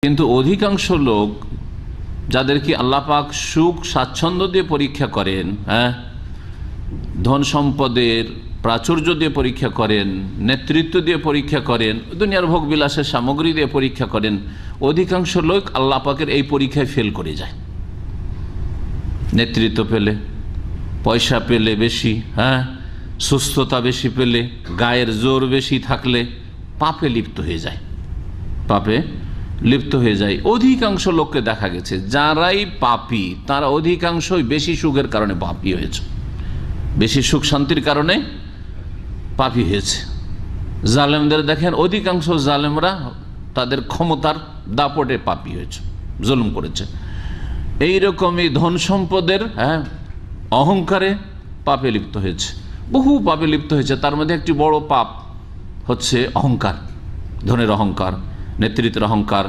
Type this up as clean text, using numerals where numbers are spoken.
কিন্তু অধিকাংশ লোক যাদেরকে আল্লাহ পাক সুখ স্বাচ্ছন্দ্য দিয়ে পরীক্ষা করেন, ধন সম্পদের প্রাচুর্য দিয়ে পরীক্ষা করেন, নেতৃত্ব দিয়ে পরীক্ষা করেন, দুনিয়ার ভোগ বিলাসের সামগ্রী দিয়ে পরীক্ষা করেন, অধিকাংশ লোক আল্লাহ পাকের এই পরীক্ষায় ফেল করে যায়। নেতৃত্ব পেলে, পয়সা পেলে বেশি, সুস্থতা বেশি পেলে, গায়ের জোর বেশি থাকলে পাপে লিপ্ত হয়ে যায়, পাপে লিপ্ত হয়ে যায়। অধিকাংশ লোককে দেখা গেছে যারাই পাপী তারা অধিকাংশই বেশি সুখের কারণে পাপী হয়েছে, বেশি সুখ শান্তির কারণে পাপী হয়েছে। জালেমদের দেখেন, অধিকাংশ জালেমরা তাদের ক্ষমতার দাপটে পাপী হয়েছে, জুলুম করেছে। এইরকমই ধন সম্পদের অহংকারে পাপে লিপ্ত হয়েছে, বহু পাপে লিপ্ত হয়েছে। তার মধ্যে একটি বড় পাপ হচ্ছে অহংকার, ধনের অহংকার, নেতৃত্বের অহংকার,